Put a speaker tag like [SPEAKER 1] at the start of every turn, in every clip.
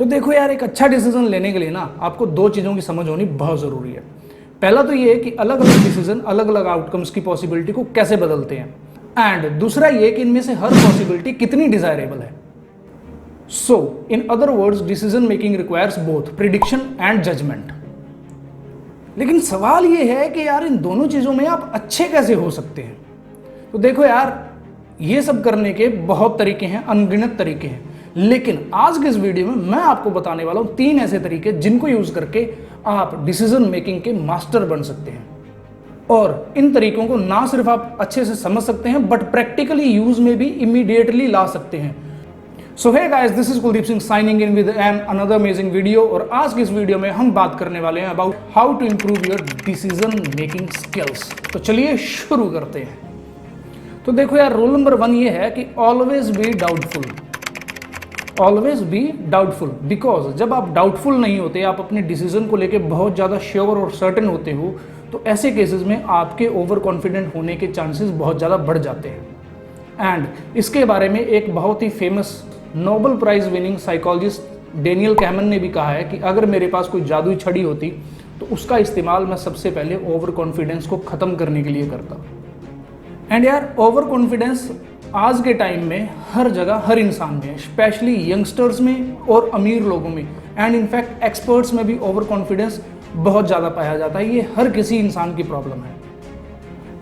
[SPEAKER 1] तो देखो यार, एक अच्छा डिसीजन लेने के लिए ना आपको दो चीज़ों की समझ होनी बहुत ज़रूरी है। पहला तो ये है कि अलग अलग डिसीजन अलग अलग आउटकम्स की पॉसिबिलिटी को कैसे बदलते हैं, एंड दूसरा ये कि इनमें से हर पॉसिबिलिटी कितनी डिजायरेबल है। So in other words, decision making requires both prediction and judgement. लेकिन सवाल ये है कि यार इन दोनों चीज़ों में आप अच्छे कैसे हो सकते हैं। तो देखो यार, ये सब करने के बहुत तरीके हैं, अनगिनत तरीके हैं, लेकिन आज के इस वीडियो में मैं आपको बताने वाला हूं 3 ऐसे तरीके जिनको यूज करके आप डिसीजन मेकिंग के मास्टर बन सकते हैं। और इन तरीकों को ना सिर्फ आप अच्छे से समझ सकते हैं बट प्रैक्टिकली यूज में भी इमीडिएटली ला सकते हैं। So hey guys, this is Kuldeep Singh signing in with an another amazing video. और आज की इस वीडियो में हम बात करने वाले हैं about how to improve your decision making skills. तो चलिए शुरू करते हैं। तो देखो यार, रूल नंबर 1 ये है कि always be doubtful. Always be doubtful, because जब आप डाउटफुल नहीं होते, आप अपने डिसीजन को लेके बहुत ज़्यादा श्योर और सर्टेन होते हो, तो ऐसे केसेस में आपके ओवर कॉन्फिडेंट होने के चांसेस बहुत ज़्यादा बढ़ जाते हैं। एंड इसके बारे में एक बहुत ही famous Nobel prize winning psychologist Daniel Kahneman ने भी कहा है कि अगर मेरे पास कोई जादुई छड़ी होती तो उसका इस्तेमाल मैं सबसे पहले ओवर कॉन्फिडेंस को ख़त्म करने के लिए करता। एंड यार, ओवर कॉन्फिडेंस आज के टाइम में हर जगह, हर इंसान में, स्पेशली यंगस्टर्स में और अमीर लोगों में, एंड इनफैक्ट एक्सपर्ट्स में भी ओवर कॉन्फिडेंस बहुत ज़्यादा पाया जाता है। ये हर किसी इंसान की प्रॉब्लम है।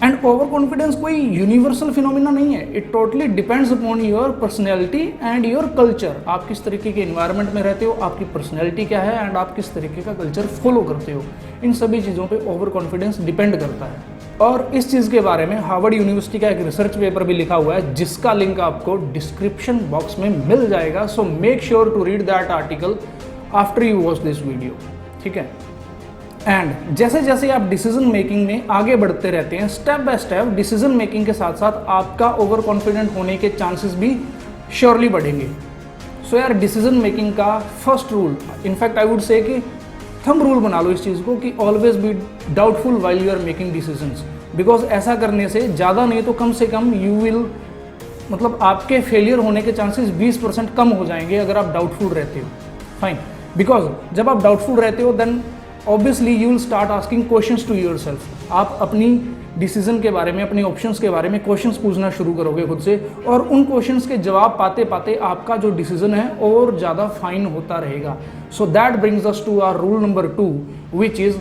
[SPEAKER 1] एंड ओवर कॉन्फिडेंस कोई यूनिवर्सल फिनोमिना नहीं है। It totally depends upon your personality and your culture. आप किस तरीके के इन्वायरमेंट में रहते हो, आपकी पर्सनैलिटी क्या है, एंड आप किस तरीके का कल्चर फॉलो करते हो, इन सभी चीज़ों पे ओवर कॉन्फिडेंस डिपेंड करता है। और इस चीज़ के बारे में हार्वर्ड यूनिवर्सिटी का एक रिसर्च पेपर भी लिखा हुआ है, जिसका लिंक आपको डिस्क्रिप्शन बॉक्स में मिल जाएगा। So make sure to read that article after you watch this video, ठीक है। एंड जैसे जैसे आप डिसीजन मेकिंग में आगे बढ़ते रहते हैं, step by step decision making के साथ साथ आपका ओवर कॉन्फिडेंट होने के चांसेस भी श्योरली बढ़ेंगे। सो यार, डिसीजन मेकिंग का first rule, in fact I would say कि थंब रूल बना लो इस चीज़ को, कि always be doubtful while you are making decisions. Because ऐसा करने से ज़्यादा नहीं तो कम से कम यू विल, मतलब आपके फेलियर होने के चांसेस 20% कम हो जाएंगे अगर आप डाउटफुल रहते हो। फाइन, बिकॉज जब आप डाउटफुल रहते हो then obviously you will start asking questions to yourself. आप अपनी डिसीजन के बारे में, अपने ऑप्शंस के बारे में क्वेश्चंस पूछना शुरू करोगे खुद से, और उन क्वेश्चंस के जवाब पाते पाते आपका जो डिसीजन है और ज़्यादा फाइन होता रहेगा। So that brings us to our rule number 2, which is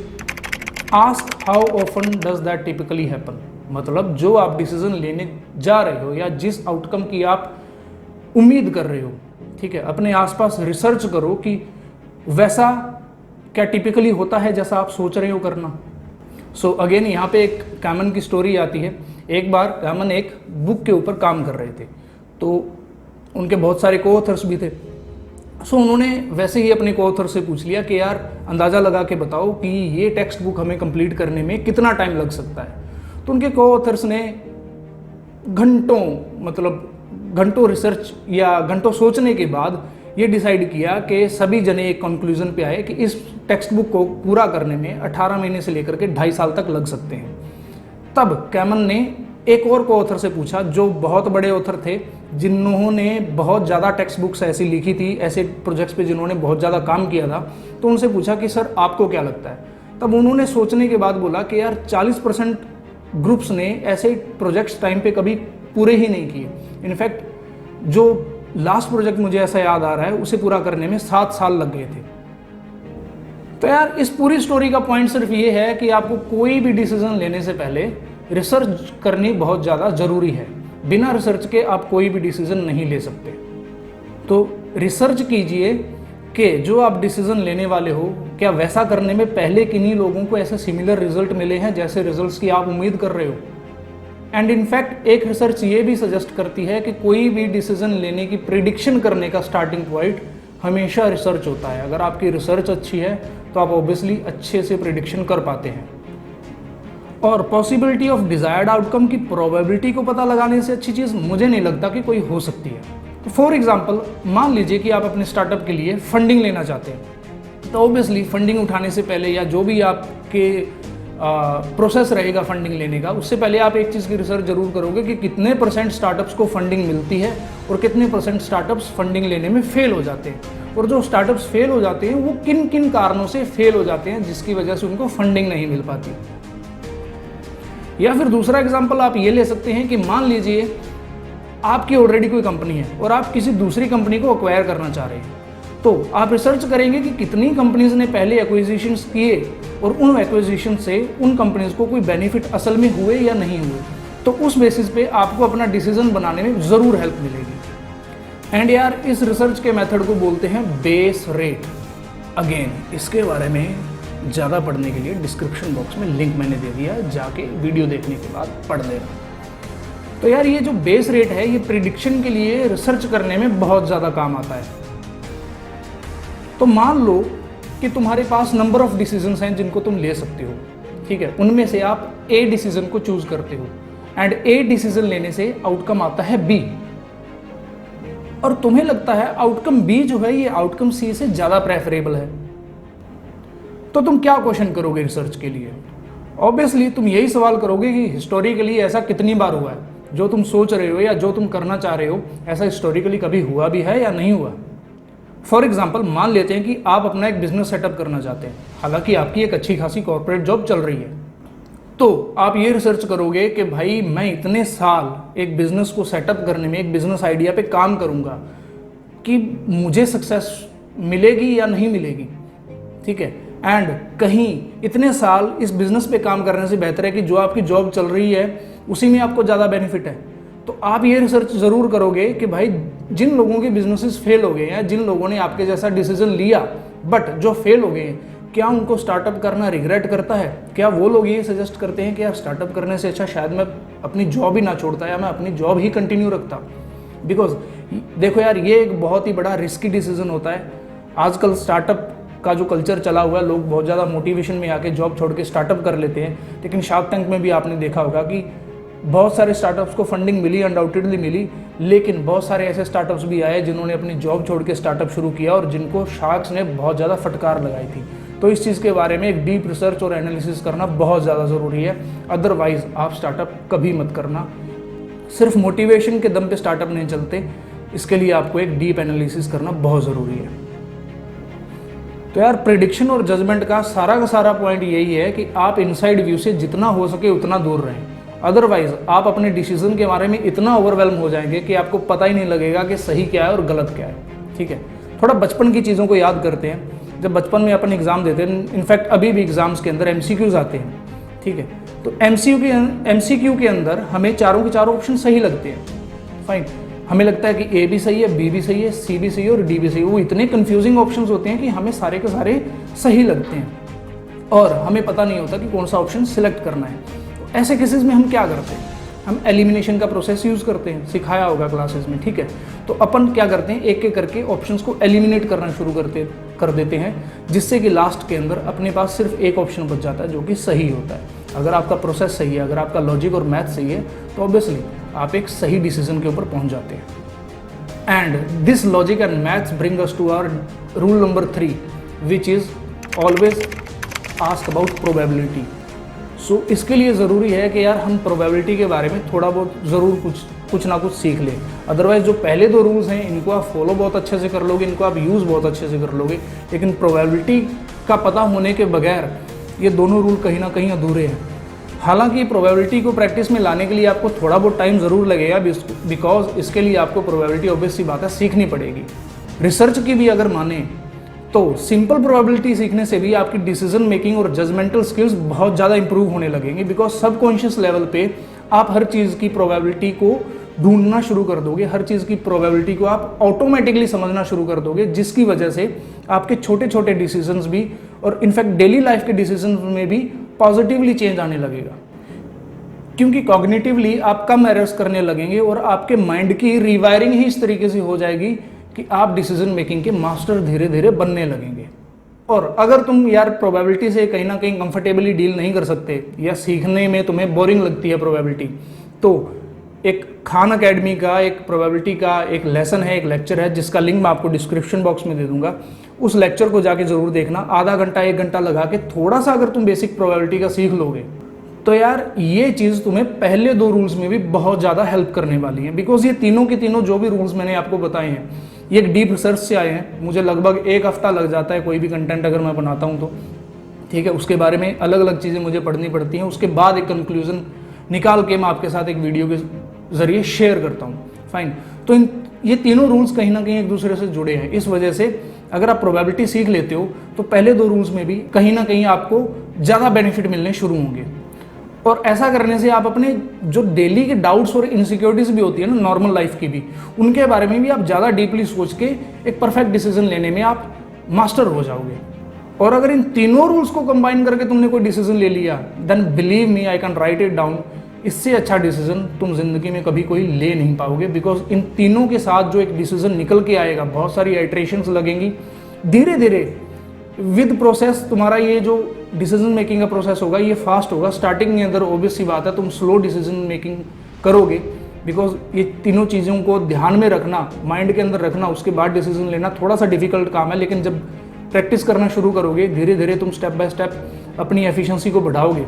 [SPEAKER 1] ask how often does that typically happen. मतलब जो आप डिसीजन लेने जा रहे हो या जिस आउटकम की आप उम्मीद कर रहे हो, ठीक है, अपने आसपास रिसर्च करो कि वैसा क्या टिपिकली होता है जैसा आप सोच रहे हो करना। सो अगेन यहाँ पे एक कैमन की स्टोरी आती है। एक बार कैमन एक बुक के ऊपर काम कर रहे थे, तो उनके बहुत सारे को ऑथर्स भी थे। सो उन्होंने वैसे ही अपने को ऑथर से पूछ लिया कि यार अंदाज़ा लगा के बताओ कि ये टेक्स्ट बुक हमें कंप्लीट करने में कितना टाइम लग सकता है। तो उनके को ऑथर्स ने घंटों रिसर्च या घंटों सोचने के बाद ये डिसाइड किया कि सभी जने एक कंक्लूजन पे आए कि इस टेक्स्ट बुक को पूरा करने में 18 महीने से लेकर के 2.5 साल तक लग सकते हैं। तब कैमन ने एक और को ऑथर से पूछा, जो बहुत बड़े ऑथर थे, जिन्होंने बहुत ज़्यादा टेक्स्ट बुक्स ऐसी लिखी थी, ऐसे प्रोजेक्ट्स पे जिन्होंने बहुत ज़्यादा काम किया था। तो उनसे पूछा कि सर आपको क्या लगता है। तब उन्होंने सोचने के बाद बोला कि यार 40% ग्रुप्स ने ऐसे प्रोजेक्ट्स टाइम पे कभी पूरे ही नहीं किए। इनफैक्ट जो लास्ट प्रोजेक्ट मुझे ऐसा याद आ रहा है, उसे पूरा करने में 7 साल लग गए थे। तो यार, इस पूरी स्टोरी का पॉइंट सिर्फ ये है कि आपको कोई भी डिसीजन लेने से पहले रिसर्च करनी बहुत ज़्यादा ज़रूरी है। बिना रिसर्च के आप कोई भी डिसीजन नहीं ले सकते। तो रिसर्च कीजिए कि जो आप डिसीजन लेने वाले हो, क्या वैसा करने में पहले किन्हीं लोगों को ऐसे सिमिलर रिजल्ट मिले हैं जैसे रिजल्ट्स की आप उम्मीद कर रहे हो। एंड इनफैक्ट एक रिसर्च ये भी सजेस्ट करती है कि कोई भी डिसीजन लेने की प्रिडिक्शन करने का स्टार्टिंग पॉइंट हमेशा रिसर्च होता है। अगर आपकी रिसर्च अच्छी है तो आप ऑब्वियसली अच्छे से प्रिडिक्शन कर पाते हैं। और पॉसिबिलिटी ऑफ डिजायर्ड आउटकम की प्रोबेबिलिटी को पता लगाने से अच्छी चीज़ मुझे नहीं लगता कि कोई हो सकती है। तो फॉर एग्जाम्पल, मान लीजिए कि आप अपने स्टार्टअप के लिए फंडिंग लेना चाहते हैं। तो ऑब्वियसली फंडिंग उठाने से पहले या जो भी आपके प्रोसेस रहेगा फंडिंग लेने का, उससे पहले आप एक चीज़ की रिसर्च जरूर करोगे कि कितने % स्टार्टअप्स को फंडिंग मिलती है और कितने % स्टार्टअप्स फंडिंग लेने में फेल हो जाते हैं, और जो स्टार्टअप्स फेल हो जाते हैं वो किन किन कारणों से फेल हो जाते हैं जिसकी वजह से उनको फंडिंग नहीं मिल पाती। या फिर दूसरा एग्जाम्पल आप ये ले सकते हैं कि मान लीजिए आपकी ऑलरेडी कोई कंपनी है और आप किसी दूसरी कंपनी को अक्वायर करना चाह रहे हैं, तो आप रिसर्च करेंगे कि कितनी कंपनीज ने पहले एक्विजिशंस किए और उन एक्विजिशन से उन कंपनीज को कोई बेनिफिट असल में हुए या नहीं हुए, तो उस बेसिस पे आपको अपना डिसीजन बनाने में ज़रूर हेल्प मिलेगी। एंड यार इस रिसर्च के मेथड को बोलते हैं बेस रेट। अगेन इसके बारे में ज़्यादा पढ़ने के लिए डिस्क्रिप्शन बॉक्स में लिंक मैंने दे दिया, जाके वीडियो देखने के बाद पढ़ लेना। तो यार ये जो बेस रेट है ये प्रिडिक्शन के लिए रिसर्च करने में बहुत ज़्यादा काम आता है। तो मान लो कि तुम्हारे पास नंबर ऑफ डिसीजंस हैं जिनको तुम ले सकते हो, ठीक है, उनमें से आप ए डिसीजन को चूज करते हो एंड ए डिसीजन लेने से आउटकम आता है बी, और तुम्हें लगता है आउटकम बी जो है ये आउटकम सी से ज़्यादा प्रेफरेबल है, तो तुम क्या क्वेश्चन करोगे रिसर्च के लिए? ऑब्वियसली तुम यही सवाल करोगे कि हिस्टोरिकली ऐसा कितनी बार हुआ है, जो तुम सोच रहे हो या जो तुम करना चाह रहे हो ऐसा हिस्टोरिकली कभी हुआ भी है या नहीं हुआ। फॉर एग्जाम्पल मान लेते हैं कि आप अपना एक बिजनेस सेटअप करना चाहते हैं, हालांकि आपकी एक अच्छी खासी कॉर्पोरेट जॉब चल रही है, तो आप ये रिसर्च करोगे कि भाई मैं इतने साल एक बिजनेस को सेटअप करने में, एक बिजनेस आइडिया पे काम करूंगा कि मुझे सक्सेस मिलेगी या नहीं मिलेगी, ठीक है, एंड कहीं इतने साल इस बिजनेस पे काम करने से बेहतर है कि जो आपकी जॉब चल रही है उसी में आपको ज़्यादा बेनिफिट है। तो आप ये रिसर्च ज़रूर करोगे कि भाई जिन लोगों के बिजनेसेस फेल हो गए हैं, जिन लोगों ने आपके जैसा डिसीजन लिया बट जो फेल हो गए हैं, क्या उनको स्टार्टअप करना रिग्रेट करता है? क्या वो लोग ये सजेस्ट करते हैं कि यार स्टार्टअप करने से अच्छा शायद मैं अपनी जॉब ही ना छोड़ता या मैं अपनी जॉब ही कंटिन्यू रखता? बिकॉज देखो यार ये एक बहुत ही बड़ा रिस्की डिसीजन होता है। आजकल स्टार्टअप का जो कल्चर चला हुआ है, लोग बहुत ज़्यादा मोटिवेशन में आके जॉब छोड़ के स्टार्टअप कर लेते हैं, लेकिन शार्क टैंक में भी आपने देखा होगा कि बहुत सारे स्टार्टअप्स को फंडिंग मिली, अनडाउटेडली मिली, लेकिन बहुत सारे ऐसे स्टार्टअप्स भी आए जिन्होंने अपनी जॉब छोड़ के स्टार्टअप शुरू किया और जिनको शार्क्स ने बहुत ज़्यादा फटकार लगाई थी। तो इस चीज़ के बारे में एक डीप रिसर्च और एनालिसिस करना बहुत ज़्यादा ज़रूरी है, अदरवाइज आप स्टार्टअप कभी मत करना। सिर्फ मोटिवेशन के दम पे स्टार्टअप नहीं चलते, इसके लिए आपको एक डीप एनालिसिस करना बहुत ज़रूरी है। तो यार प्रेडिक्शन और जजमेंट का सारा पॉइंट यही है कि आप इनसाइड व्यू से जितना हो सके उतना दूर रहें, अदरवाइज आप अपने डिसीजन के बारे में इतना ओवरवेल्म हो जाएंगे कि आपको पता ही नहीं लगेगा कि सही क्या है और गलत क्या है, ठीक है। थोड़ा बचपन की चीज़ों को याद करते हैं। जब बचपन में अपन एग्ज़ाम देते हैं, इनफैक्ट अभी भी एग्ज़ाम्स के अंदर MCQs आते हैं, ठीक है, तो MCQ के अंदर हमें चारों के चारों ऑप्शन सही लगते हैं, फाइन, हमें लगता है कि A भी सही है, B भी सही है, C भी सही है और D भी सही है। वो इतने कंफ्यूजिंग ऑप्शंस होते हैं कि हमें सारे के सारे सही लगते हैं और हमें पता नहीं होता कि कौन सा ऑप्शन सिलेक्ट करना है। तो ऐसे केसेस में हम क्या करते हैं? हम एलिमिनेशन का प्रोसेस यूज़ करते हैं, सिखाया होगा क्लासेस में, ठीक है। तो अपन क्या करते हैं, एक एक करके ऑप्शंस को एलिमिनेट करना शुरू कर देते हैं, जिससे कि लास्ट के अंदर अपने पास सिर्फ एक ऑप्शन बच जाता है जो कि सही होता है। अगर आपका प्रोसेस सही है, अगर आपका लॉजिक और मैथ सही है, तो ऑब्वियसली आप एक सही डिसीजन के ऊपर पहुंच जाते हैं। And this logic and maths bring us to our rule number 3, which is always ask about probability. So इसके लिए ज़रूरी है कि यार हम प्रोबेबिलिटी के बारे में थोड़ा बहुत ज़रूर कुछ ना कुछ सीख लें। अदरवाइज जो पहले 2 रूल्स हैं इनको आप फॉलो बहुत अच्छे से कर लोगे, इनको आप यूज़ बहुत अच्छे से कर लोगे, लेकिन प्रोबेबिलिटी का पता होने के बगैर ये दोनों रूल कहीं ना कहीं अधूरे हैं। हालांकि प्रोबेबिलिटी को प्रैक्टिस में लाने के लिए आपको थोड़ा बहुत टाइम ज़रूर लगेगा, बिकॉज इसके लिए आपको प्रोबेबिलिटी ऑब्वियस सी बात है सीखनी पड़ेगी। रिसर्च की भी अगर माने तो सिंपल प्रोबेबिलिटी सीखने से भी आपकी डिसीजन मेकिंग और जजमेंटल स्किल्स बहुत ज़्यादा इंप्रूव होने लगेंगे, बिकॉज सबकॉन्शियस लेवल पे आप हर चीज़ की प्रोबेबिलिटी को ढूंढना शुरू कर दोगे, हर चीज़ की प्रोबेबिलिटी को आप ऑटोमेटिकली समझना शुरू कर दोगे, जिसकी वजह से आपके छोटे छोटे डिसीजंस भी और इनफैक्ट डेली लाइफ के डिसीजंस में भी पॉजिटिवली चेंज आने लगेगा, क्योंकि कॉग्निटिवली आप कम एरर्स करने लगेंगे और आपके माइंड की रिवायरिंग ही इस तरीके से हो जाएगी कि आप डिसीजन मेकिंग के मास्टर धीरे धीरे बनने लगेंगे। और अगर तुम यार प्रोबेबिलिटी से कहीं ना कहीं कंफर्टेबली डील नहीं कर सकते या सीखने में तुम्हें बोरिंग लगती है प्रोबेबिलिटी, तो एक खान अकेडमी का एक प्रोबेबिलिटी का एक लेसन है, एक लेक्चर है, जिसका लिंक मैं आपको डिस्क्रिप्शन बॉक्स में दे दूंगा। उस लेक्चर को जाके ज़रूर देखना। आधा घंटा 1 घंटा लगा के थोड़ा सा अगर तुम बेसिक प्रोबेबिलिटी का सीख लोगे तो यार ये चीज़ तुम्हें पहले 2 रूल्स में भी बहुत ज़्यादा हेल्प करने वाली है। बिकॉज ये तीनों के तीनों जो भी रूल्स मैंने आपको बताए हैं ये एक डीप रिसर्च से आए हैं। मुझे लगभग 1 हफ्ता लग जाता है कोई भी कंटेंट अगर मैं बनाता हूँ तो, ठीक है। उसके बारे में अलग अलग चीज़ें मुझे पढ़नी पड़ती हैं, उसके बाद एक कंक्लूजन निकाल के मैं आपके साथ एक वीडियो के ज़रिए शेयर करता हूँ। फाइन। तो ये तीनों रूल्स कहीं ना कहीं एक दूसरे से जुड़े हैं। इस वजह से अगर आप प्रोबेबिलिटी सीख लेते हो तो पहले 2 रूल्स में भी कहीं ना कहीं आपको ज़्यादा बेनिफिट मिलने शुरू होंगे। और ऐसा करने से आप अपने जो डेली के डाउट्स और इनसिक्योरिटीज भी होती है ना नॉर्मल लाइफ की भी, उनके बारे में भी आप ज़्यादा डीपली सोच के एक परफेक्ट डिसीजन लेने में आप मास्टर हो जाओगे। और अगर इन तीनों रूल्स को कंबाइन करके तुमने कोई डिसीजन ले लिया, then believe me I can write it down, इससे अच्छा डिसीजन तुम जिंदगी में कभी कोई ले नहीं पाओगे। बिकॉज इन तीनों के साथ जो एक डिसीजन निकल के आएगा, बहुत सारी आइट्रेशंस लगेंगी, धीरे धीरे विद प्रोसेस तुम्हारा ये जो डिसीजन मेकिंग का प्रोसेस होगा ये फास्ट होगा। स्टार्टिंग के अंदर ऑब्वियस सी बात है तुम स्लो डिसीजन मेकिंग करोगे, बिकॉज ये तीनों चीज़ों को ध्यान में रखना, माइंड के अंदर रखना, उसके बाद डिसीजन लेना थोड़ा सा डिफिकल्ट काम है। लेकिन जब प्रैक्टिस करना शुरू करोगे, धीरे धीरे तुम स्टेप बाय स्टेप अपनी एफिशिएंसी को बढ़ाओगे,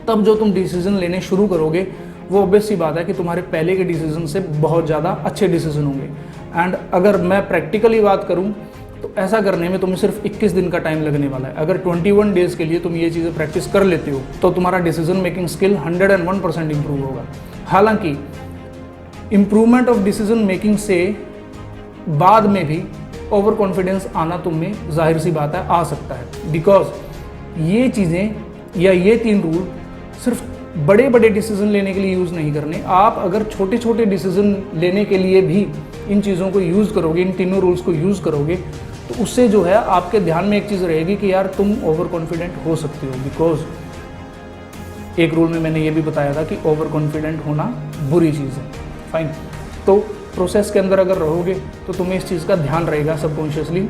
[SPEAKER 1] तब जो तुम डिसीजन लेने शुरू करोगे वो ऑब्वियस सी बात है कि तुम्हारे पहले के डिसीजन से बहुत ज़्यादा अच्छे डिसीजन होंगे। एंड अगर मैं प्रैक्टिकली बात करूँ तो ऐसा करने में तुम्हें सिर्फ 21 दिन का टाइम लगने वाला है। अगर 21 डेज़ के लिए तुम ये चीज़ें प्रैक्टिस कर लेते हो तो तुम्हारा डिसीजन मेकिंग स्किल 101% इंप्रूव होगा। हालांकि इम्प्रूवमेंट ऑफ डिसीजन मेकिंग से बाद में भी ओवर कॉन्फिडेंस आना तुम में जाहिर सी बात है आ सकता है। बिकॉज ये चीज़ें या ये 3 रूल सिर्फ बड़े बड़े डिसीजन लेने के लिए यूज़ नहीं करने। आप अगर छोटे छोटे डिसीजन लेने के लिए भी इन चीज़ों को यूज़ करोगे, इन तीनों रूल्स को यूज़ करोगे, तो उससे जो है आपके ध्यान में एक चीज़ रहेगी कि यार तुम ओवर कॉन्फिडेंट हो सकते हो। बिकॉज एक रूल में मैंने ये भी बताया था कि ओवर कॉन्फिडेंट होना बुरी चीज़ है। फाइन। तो प्रोसेस के अंदर अगर रहोगे तो तुम्हें इस चीज़ का ध्यान रहेगा सबकॉन्शियसली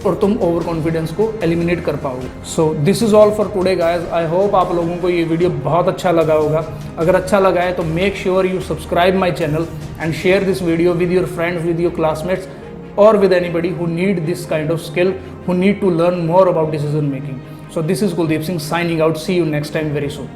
[SPEAKER 1] और तुम ओवर कॉन्फिडेंस को एलिमिनेट कर पाओगे। So this is all for today guys. I hope आप लोगों को ये वीडियो बहुत अच्छा लगा होगा। अगर अच्छा लगा है तो make sure you subscribe my channel and share this video with your friends, with your classmates or with anybody who need this kind of skill, who need to learn more about decision making. So this is Kuldeep Singh signing out. See you next time very soon.